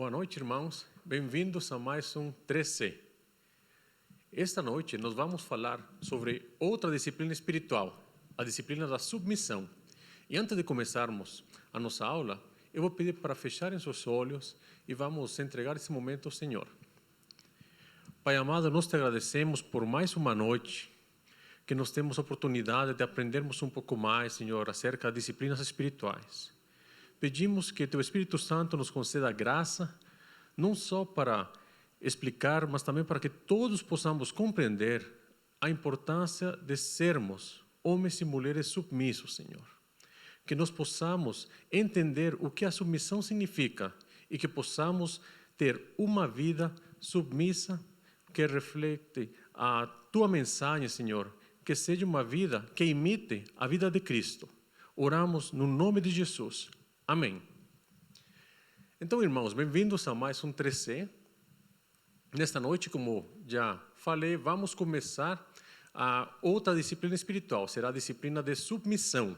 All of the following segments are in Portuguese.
Boa noite, irmãos. Bem-vindos a mais um 3C. Esta noite nós vamos falar sobre outra disciplina espiritual, a disciplina da submissão. E antes de começarmos a nossa aula, eu vou pedir para fecharem seus olhos e vamos entregar esse momento ao Senhor. Pai amado, nós te agradecemos por mais uma noite que nós temos a oportunidade de aprendermos um pouco mais, Senhor, acerca das disciplinas espirituais. Pedimos que Teu Espírito Santo nos conceda graça, não só para explicar, mas também para que todos possamos compreender a importância de sermos homens e mulheres submissos, Senhor. Que nós possamos entender o que a submissão significa e que possamos ter uma vida submissa que reflete a Tua mensagem, Senhor, que seja uma vida que imite a vida de Cristo. Oramos no nome de Jesus. Amém. Então, irmãos, bem-vindos a mais um 3C. Nesta noite, como já falei, vamos começar a outra disciplina espiritual, será a disciplina de submissão.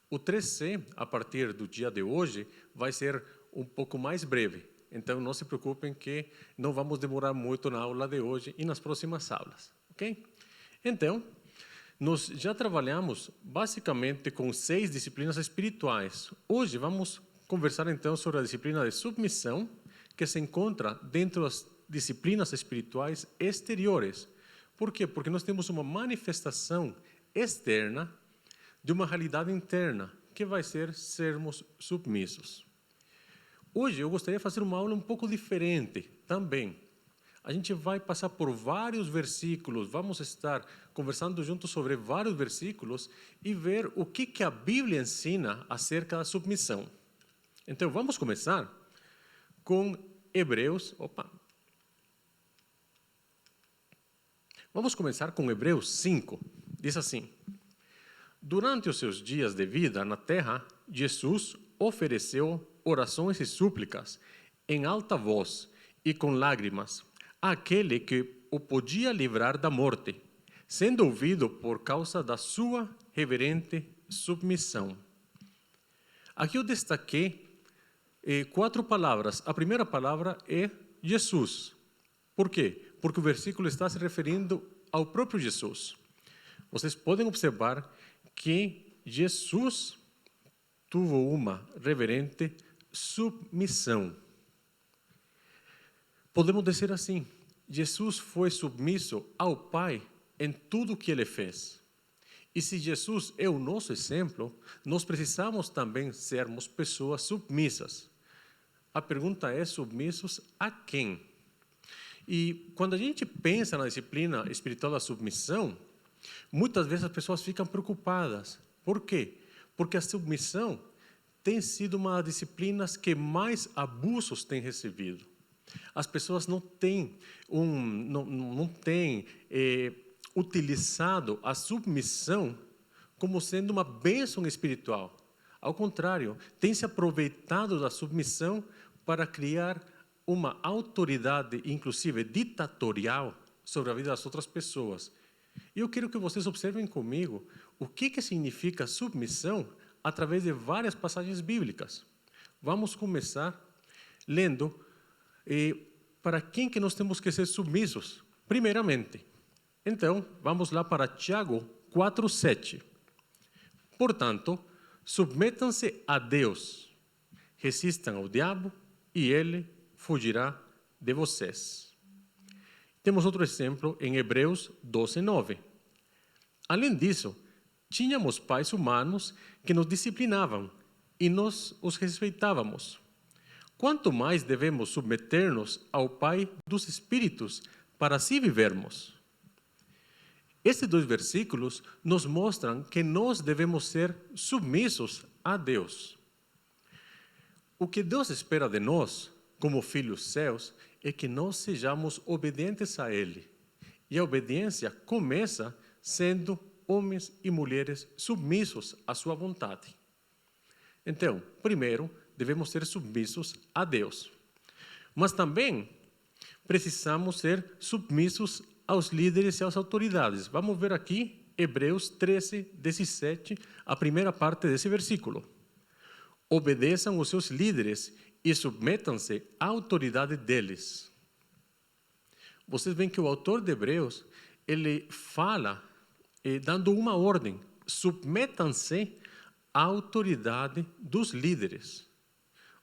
O 3C, a partir do dia de hoje, vai ser um pouco mais breve. Então, não se preocupem que não vamos demorar muito na aula de hoje e nas próximas aulas, ok? Então, nós já trabalhamos basicamente com 6 disciplinas espirituais. Hoje vamos conversar então sobre a disciplina de submissão, que se encontra dentro das disciplinas espirituais exteriores. Por quê? Porque nós temos uma manifestação externa de uma realidade interna, que vai ser sermos submissos. Hoje eu gostaria de fazer uma aula um pouco diferente também. A gente vai passar por vários versículos, vamos estar conversando juntos sobre vários versículos e ver o que a Bíblia ensina acerca da submissão. Então, vamos começar com Hebreus. Vamos começar com Hebreus 5. Diz assim: durante os seus dias de vida na terra, Jesus ofereceu orações e súplicas em alta voz e com lágrimas àquele que o podia livrar da morte, sendo ouvido por causa da sua reverente submissão. Aqui eu destaquei 4 palavras. A primeira palavra é Jesus. Por quê? Porque o versículo está se referindo ao próprio Jesus. Vocês podem observar que Jesus teve uma reverente submissão. Podemos dizer assim: Jesus foi submisso ao Pai em tudo o que Ele fez. E se Jesus é o nosso exemplo, nós precisamos também sermos pessoas submissas. A pergunta é: submissos a quem? E quando a gente pensa na disciplina espiritual da submissão, muitas vezes as pessoas ficam preocupadas. Por quê? Porque a submissão tem sido uma das disciplinas que mais abusos tem recebido. As pessoas não têm utilizado a submissão como sendo uma bênção espiritual. Ao contrário, tem se aproveitado da submissão para criar uma autoridade, inclusive ditatorial, sobre a vida das outras pessoas. E eu quero que vocês observem comigo o que significa submissão através de várias passagens bíblicas. Vamos começar lendo para quem que nós temos que ser submissos, primeiramente. Então, vamos lá para Tiago 4:7. Portanto, submetam-se a Deus, resistam ao diabo e ele fugirá de vocês. Temos outro exemplo em Hebreus 12:9. Além disso, tínhamos pais humanos que nos disciplinavam e nós os respeitávamos. Quanto mais devemos submeter-nos ao Pai dos Espíritos para assim vivermos? Estes 2 versículos nos mostram que nós devemos ser submissos a Deus. O que Deus espera de nós, como filhos seus, é que nós sejamos obedientes a Ele. E a obediência começa sendo homens e mulheres submissos à sua vontade. Então, primeiro, devemos ser submissos a Deus. Mas também precisamos ser submissos aos líderes e às autoridades. Vamos ver aqui Hebreus 13:17, a primeira parte desse versículo. Obedeçam os seus líderes e submetam-se à autoridade deles. Vocês veem que o autor de Hebreus, ele fala, dando uma ordem: submetam-se à autoridade dos líderes.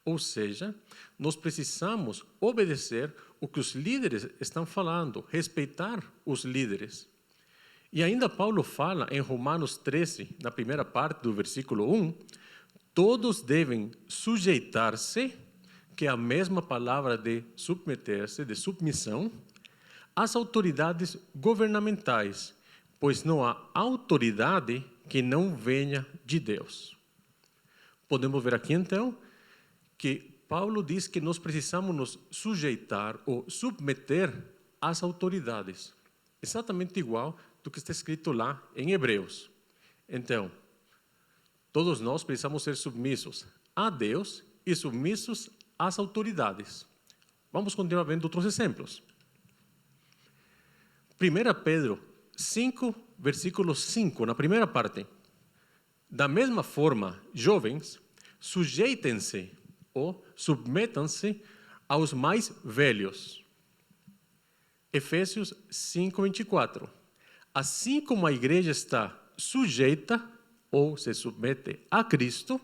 Ou seja, nós precisamos obedecer o que os líderes estão falando, respeitar os líderes. E ainda Paulo fala em Romanos 13, na primeira parte do versículo 1, todos devem sujeitar-se, que é a mesma palavra de submeter-se, de submissão, às autoridades governamentais, pois não há autoridade que não venha de Deus. Podemos ver aqui, então, que Paulo diz que nós precisamos nos sujeitar ou submeter às autoridades. Exatamente igual do que está escrito lá em Hebreus. Então, todos nós precisamos ser submissos a Deus e submissos às autoridades. Vamos continuar vendo outros exemplos. 1 Pedro 5, versículo 5, na primeira parte. Da mesma forma, jovens, sujeitem-se ou submetam-se aos mais velhos. Efésios 5, 24. Assim como a igreja está sujeita ou se submete a Cristo,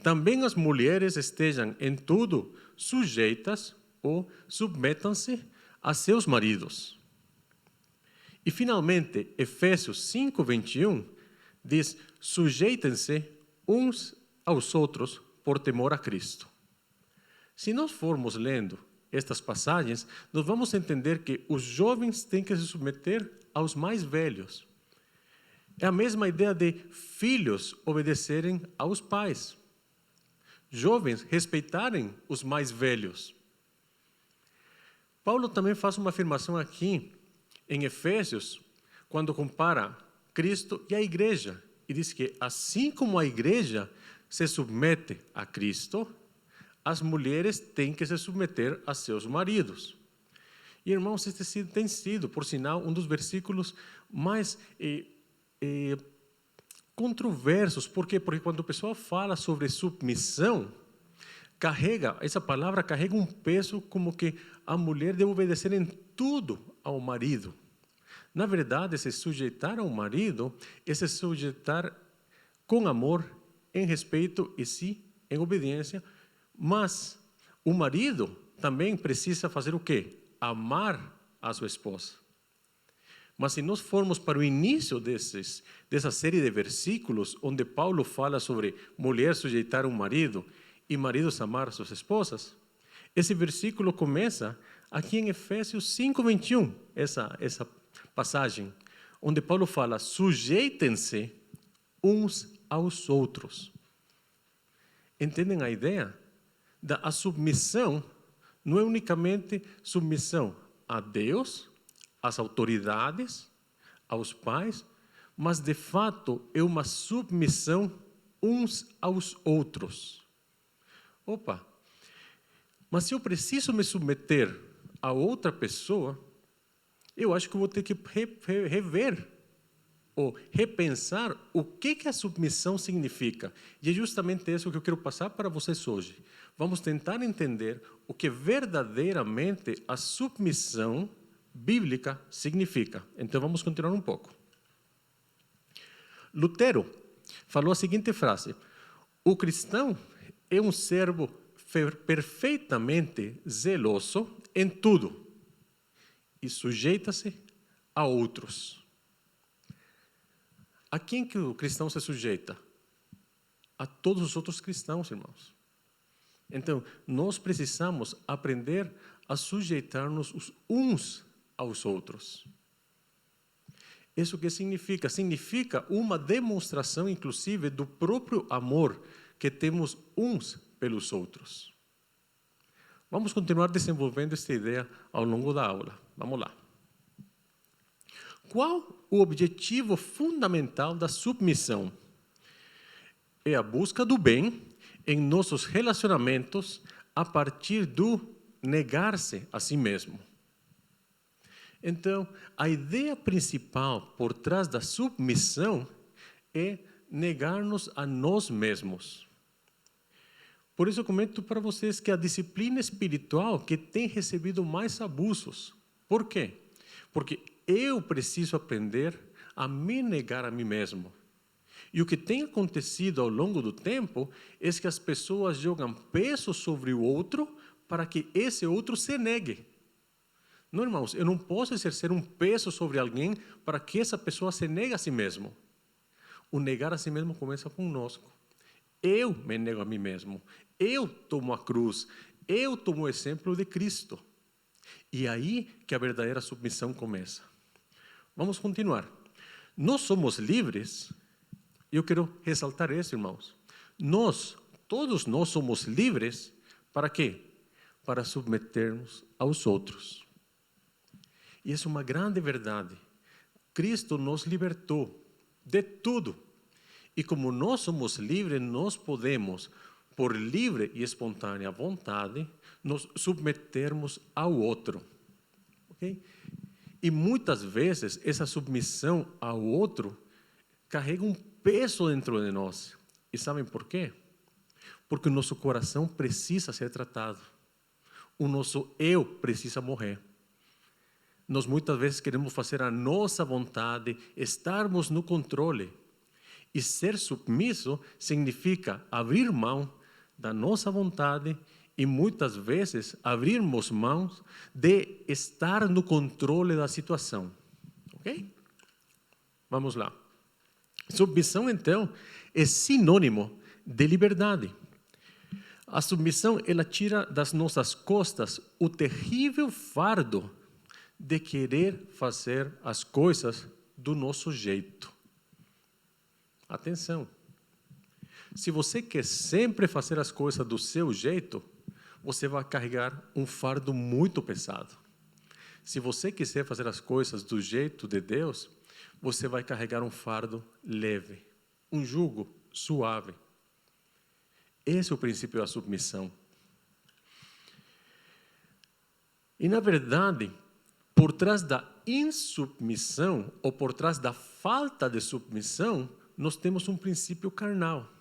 também as mulheres estejam em tudo sujeitas ou submetam-se a seus maridos. E, finalmente, Efésios 5, 21, diz: sujeitem-se uns aos outros por temor a Cristo. Se nós formos lendo estas passagens, nós vamos entender que os jovens têm que se submeter aos mais velhos. É a mesma ideia de filhos obedecerem aos pais. Jovens respeitarem os mais velhos. Paulo também faz uma afirmação aqui em Efésios, quando compara Cristo e a igreja. E diz que assim como a igreja se submete a Cristo, as mulheres têm que se submeter a seus maridos. E, irmãos, este tem sido, por sinal, um dos versículos mais controversos. Por quê? Porque quando o pessoal fala sobre submissão, essa palavra carrega um peso como que a mulher deve obedecer em tudo ao marido. Na verdade, se sujeitar ao marido é se sujeitar com amor, em respeito e sim, em obediência. Mas o marido também precisa fazer o quê? Amar a sua esposa. Mas se nós formos para o início dessa série de versículos, onde Paulo fala sobre mulher sujeitar um marido e maridos amar suas esposas, esse versículo começa aqui em Efésios 5, 21, essa passagem, onde Paulo fala: sujeitem-se uns aos outros. Entendem a ideia? A submissão não é unicamente submissão a Deus, às autoridades, aos pais, mas de fato é uma submissão uns aos outros. Opa, mas se eu preciso me submeter a outra pessoa, eu acho que eu vou ter que rever ou repensar o que a submissão significa. E é justamente isso que eu quero passar para vocês hoje. Vamos tentar entender o que verdadeiramente a submissão bíblica significa. Então vamos continuar um pouco. Lutero falou a seguinte frase: o cristão é um servo perfeitamente zeloso em tudo e sujeita-se a outros. A quem que o cristão se sujeita? A todos os outros cristãos, irmãos. Então, nós precisamos aprender a sujeitar-nos uns aos outros. Isso que significa? Significa uma demonstração, inclusive, do próprio amor que temos uns pelos outros. Vamos continuar desenvolvendo esta ideia ao longo da aula. Vamos lá. Qual o objetivo fundamental da submissão? É a busca do bem em nossos relacionamentos a partir do negar-se a si mesmo. Então, a ideia principal por trás da submissão é negar-nos a nós mesmos. Por isso eu comento para vocês que a disciplina espiritual que tem recebido mais abusos. Por quê? Porque eu preciso aprender a me negar a mim mesmo. E o que tem acontecido ao longo do tempo é que as pessoas jogam peso sobre o outro para que esse outro se negue. Não, irmãos, eu não posso exercer um peso sobre alguém para que essa pessoa se negue a si mesmo. O negar a si mesmo começa conosco. Eu me nego a mim mesmo. Eu tomo a cruz. Eu tomo o exemplo de Cristo. E aí que a verdadeira submissão começa. Vamos continuar. Nós somos livres. E eu quero ressaltar isso, irmãos. Todos nós somos livres para quê? Para submetermos aos outros. E essa é uma grande verdade. Cristo nos libertou de tudo. E como nós somos livres, nós podemos, por livre e espontânea vontade, nos submetermos ao outro. Okay? E muitas vezes essa submissão ao outro carrega um peso dentro de nós. E sabem por quê? Porque o nosso coração precisa ser tratado. O nosso eu precisa morrer. Nós muitas vezes queremos fazer a nossa vontade, estarmos no controle. E ser submisso significa abrir mão da nossa vontade e muitas vezes abrirmos mãos de estar no controle da situação. Ok? Vamos lá. Submissão, então, é sinônimo de liberdade. A submissão, ela tira das nossas costas o terrível fardo de querer fazer as coisas do nosso jeito. Atenção. Se você quer sempre fazer as coisas do seu jeito, você vai carregar um fardo muito pesado. Se você quiser fazer as coisas do jeito de Deus, você vai carregar um fardo leve, um jugo suave. Esse é o princípio da submissão. E, na verdade, por trás da insubmissão, ou por trás da falta de submissão, nós temos um princípio carnal.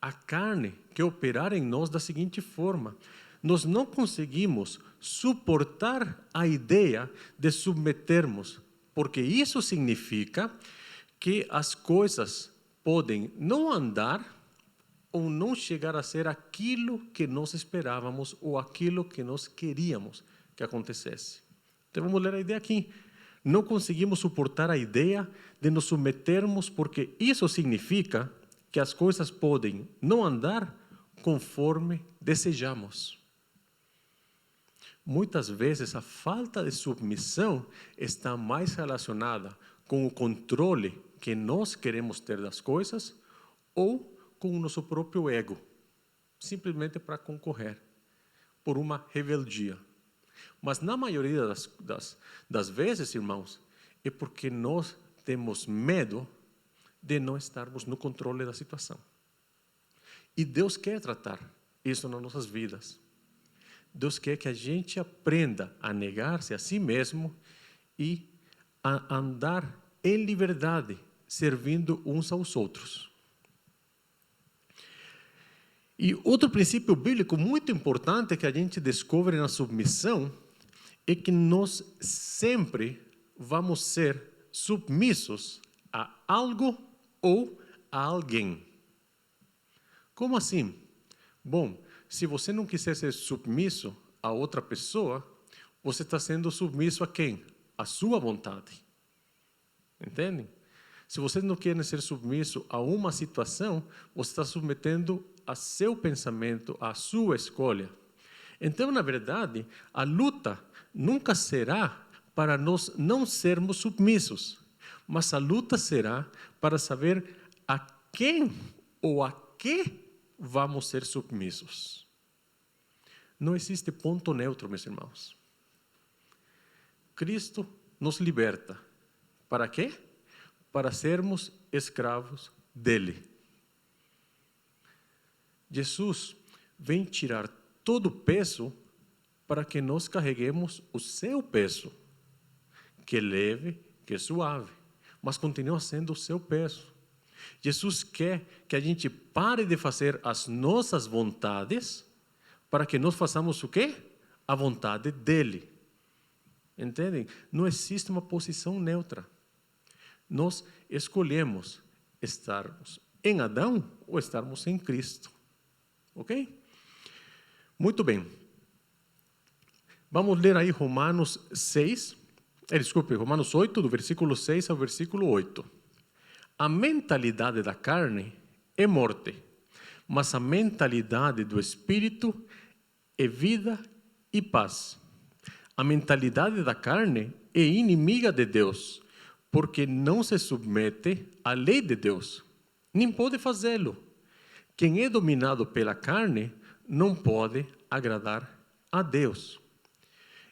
A carne que operar em nós da seguinte forma: nós não conseguimos suportar a ideia de submetermos, porque isso significa que as coisas podem não andar ou não chegar a ser aquilo que nós esperávamos ou aquilo que nós queríamos que acontecesse. Então vamos ler a ideia aqui. Não conseguimos suportar a ideia de nos submetermos porque isso significa que as coisas podem não andar conforme desejamos. Muitas vezes a falta de submissão está mais relacionada com o controle que nós queremos ter das coisas ou com o nosso próprio ego, simplesmente para concorrer, por uma rebeldia. Mas na maioria das vezes, irmãos, é porque nós temos medo de não estarmos no controle da situação. E Deus quer tratar isso nas nossas vidas. Deus quer que a gente aprenda a negar-se a si mesmo e a andar em liberdade, servindo uns aos outros. E outro princípio bíblico muito importante que a gente descobre na submissão é que nós sempre vamos ser submissos a algo ou a alguém. Como assim? Bom, se você não quiser ser submisso a outra pessoa, você está sendo submisso a quem? A sua vontade. Entendem? Se você não quer ser submisso a uma situação, você está submetendo a seu pensamento, a sua escolha. Então, na verdade, a luta nunca será para nós não sermos submissos, mas a luta será para saber a quem ou a que vamos ser submissos. Não existe ponto neutro, meus irmãos. Cristo nos liberta. Para quê? Para sermos escravos dele. Jesus vem tirar todo o peso para que nós carreguemos o seu peso, que é leve, que é suave, mas continua sendo o seu peso. Jesus quer que a gente pare de fazer as nossas vontades para que nós façamos o quê? A vontade dele. Entendem? Não existe uma posição neutra. Nós escolhemos estarmos em Adão ou estarmos em Cristo. Ok? Muito bem. Vamos ler aí Romanos 8, do versículo 6 ao versículo 8. A mentalidade da carne é morte, mas a mentalidade do Espírito é vida e paz. A mentalidade da carne é inimiga de Deus, porque não se submete à lei de Deus, nem pode fazê-lo. Quem é dominado pela carne não pode agradar a Deus.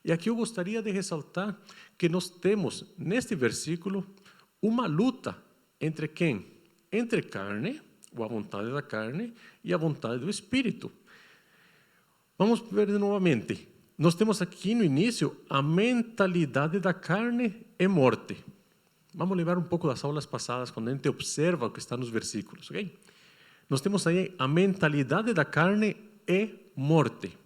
E aqui eu gostaria de ressaltar que nós temos, neste versículo, uma luta entre quem? Entre carne, ou a vontade da carne, e a vontade do Espírito. Vamos ver novamente. Nós temos aqui no início a mentalidade da carne é morte. Vamos lembrar um pouco das aulas passadas, quando a gente observa o que está nos versículos. Okay? Nós temos aí a mentalidade da carne é morte.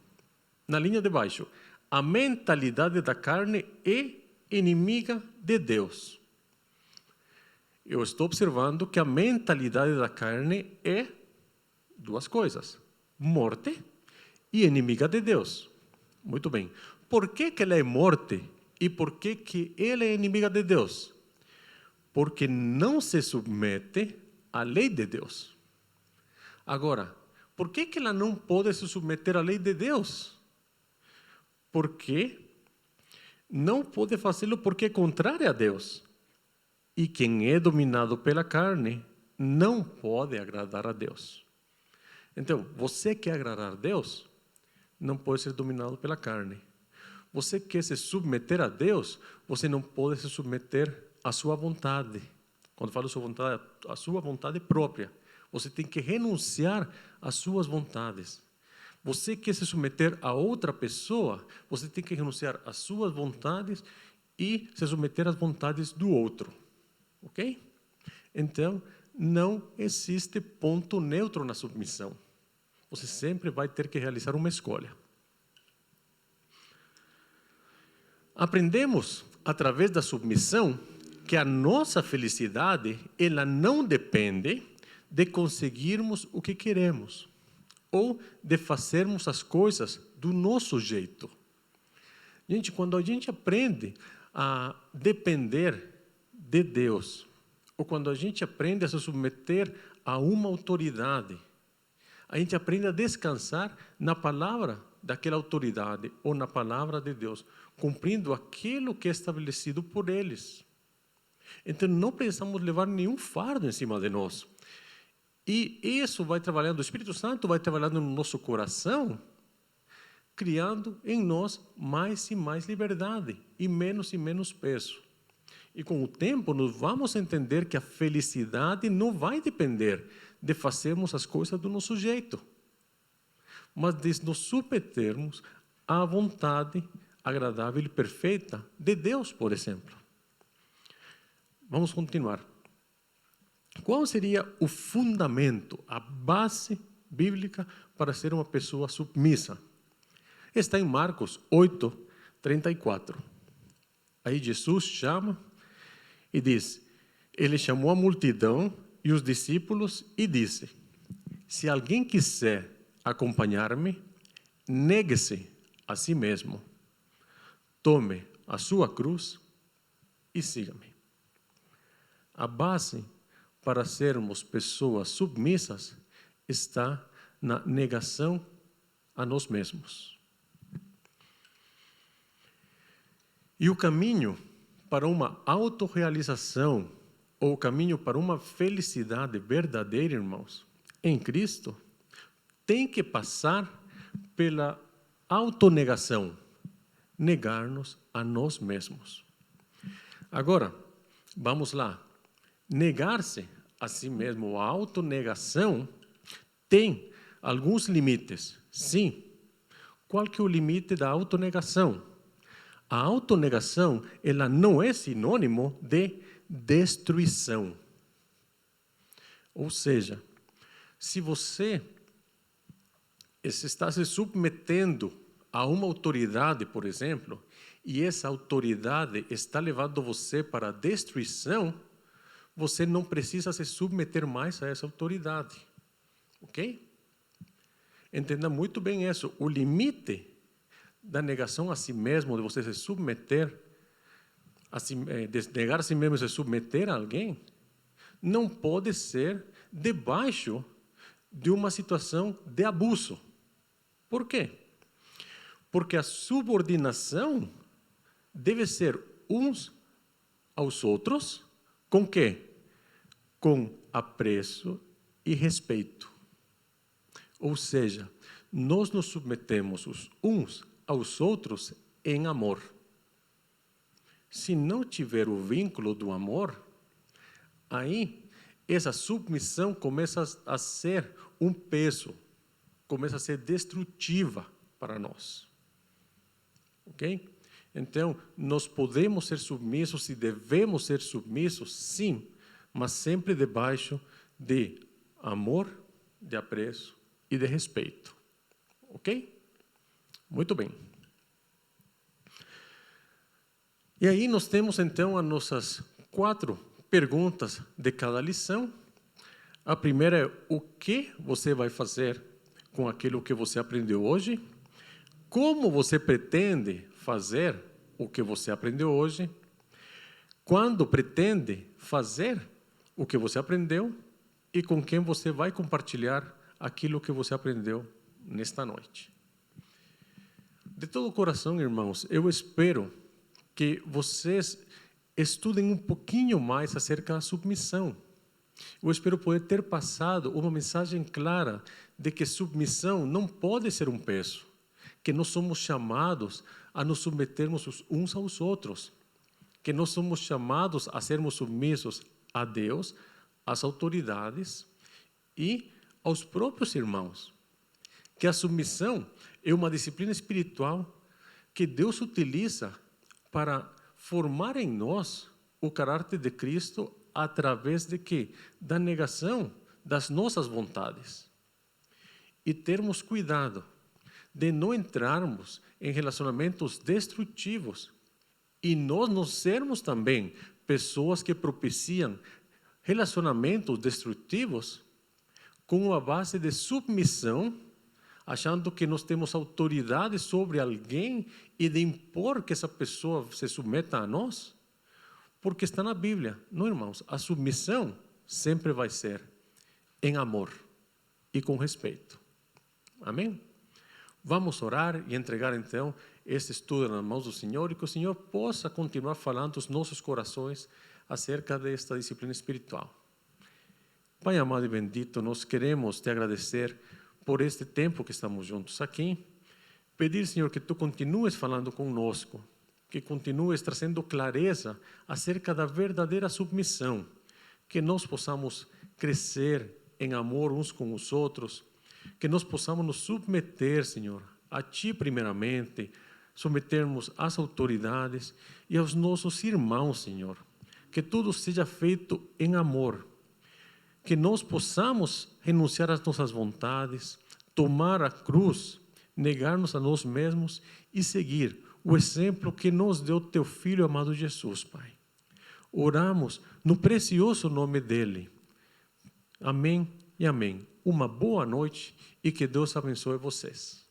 Na linha de baixo, a mentalidade da carne é inimiga de Deus. Eu estou observando que a mentalidade da carne é duas coisas: morte e inimiga de Deus. Muito bem. Por que ela é morte e por que ela é inimiga de Deus? Porque não se submete à lei de Deus. Agora, por que ela não pode se submeter à lei de Deus? Porque não pode fazê-lo porque é contrário a Deus. E quem é dominado pela carne não pode agradar a Deus. Então, você quer agradar a Deus, não pode ser dominado pela carne. Você quer se submeter a Deus, você não pode se submeter à sua vontade. Quando falo sua vontade, a sua vontade própria. Você tem que renunciar às suas vontades. Você quer se submeter a outra pessoa, você tem que renunciar às suas vontades e se submeter às vontades do outro. Ok? Então, não existe ponto neutro na submissão. Você sempre vai ter que realizar uma escolha. Aprendemos, através da submissão, que a nossa felicidade ela não depende de conseguirmos o que queremos ou de fazermos as coisas do nosso jeito. Gente, quando a gente aprende a depender de Deus, ou quando a gente aprende a se submeter a uma autoridade, a gente aprende a descansar na palavra daquela autoridade ou na palavra de Deus, cumprindo aquilo que é estabelecido por eles. Então, não precisamos levar nenhum fardo em cima de nós. E isso vai trabalhando, o Espírito Santo vai trabalhando no nosso coração, criando em nós mais e mais liberdade e menos peso. E com o tempo, nós vamos entender que a felicidade não vai depender de fazermos as coisas do nosso jeito, mas de nos submetermos à vontade agradável e perfeita de Deus, por exemplo. Vamos continuar. Qual seria o fundamento, a base bíblica para ser uma pessoa submissa? Está em Marcos 8, 34. Aí Jesus chama e diz, ele chamou a multidão e os discípulos e disse, se alguém quiser acompanhar-me, negue-se a si mesmo, tome a sua cruz e siga-me. A base para sermos pessoas submissas está na negação a nós mesmos. E o caminho para uma autorrealização, ou o caminho para uma felicidade verdadeira, irmãos, em Cristo, tem que passar pela autonegação, negar-nos a nós mesmos. Agora, vamos lá. Negar-se a si mesmo, a autonegação, tem alguns limites. Sim. Qual que é o limite da autonegação? A autonegação, ela não é sinônimo de destruição. Ou seja, se você está se submetendo a uma autoridade, por exemplo, e essa autoridade está levando você para a destruição, você não precisa se submeter mais a essa autoridade. Ok? Entenda muito bem isso. O limite da negação a si mesmo, de você se submeter, de negar a si mesmo e se submeter a alguém, não pode ser debaixo de uma situação de abuso. Por quê? Porque a subordinação deve ser uns aos outros, com quê? Com apreço e respeito. Ou seja, nós nos submetemos os uns aos outros em amor. Se não tiver o vínculo do amor, aí essa submissão começa a ser um peso, começa a ser destrutiva para nós. Ok? Então, nós podemos ser submissos e devemos ser submissos, sim, mas sempre debaixo de amor, de apreço e de respeito. Ok? Muito bem. E aí nós temos então as nossas 4 perguntas de cada lição. A primeira é: o que você vai fazer com aquilo que você aprendeu hoje? Como você pretende fazer o que você aprendeu hoje? Quando pretende fazer o que você aprendeu? E com quem você vai compartilhar aquilo que você aprendeu nesta noite? De todo o coração, irmãos, eu espero que vocês estudem um pouquinho mais acerca da submissão. Eu espero poder ter passado uma mensagem clara de que submissão não pode ser um peso, que nós somos chamados a nos submetermos uns aos outros, que nós somos chamados a sermos submissos a Deus, às autoridades e aos próprios irmãos. Que a submissão é uma disciplina espiritual que Deus utiliza para formar em nós o caráter de Cristo através de quê? Da negação das nossas vontades. E termos cuidado de não entrarmos em relacionamentos destrutivos e nós não sermos também pessoas que propiciam relacionamentos destrutivos com uma base de submissão, achando que nós temos autoridade sobre alguém e de impor que essa pessoa se submeta a nós, porque está na Bíblia. Não, irmãos, a submissão sempre vai ser em amor e com respeito. Amém? Vamos orar e entregar então este estudo nas mãos do Senhor e que o Senhor possa continuar falando aos nossos corações acerca desta disciplina espiritual. Pai amado e bendito, nós queremos te agradecer por este tempo que estamos juntos aqui. Pedir, Senhor, que Tu continues falando conosco, que continues trazendo clareza acerca da verdadeira submissão, que nós possamos crescer em amor uns com os outros, que nós possamos nos submeter, Senhor, a Ti primeiramente, submetermos às autoridades e aos nossos irmãos, Senhor. Que tudo seja feito em amor, que nós possamos renunciar às nossas vontades, tomar a cruz, negar-nos a nós mesmos e seguir o exemplo que nos deu Teu Filho amado Jesus, Pai. Oramos no precioso nome dEle. Amém e amém. Uma boa noite e que Deus abençoe vocês.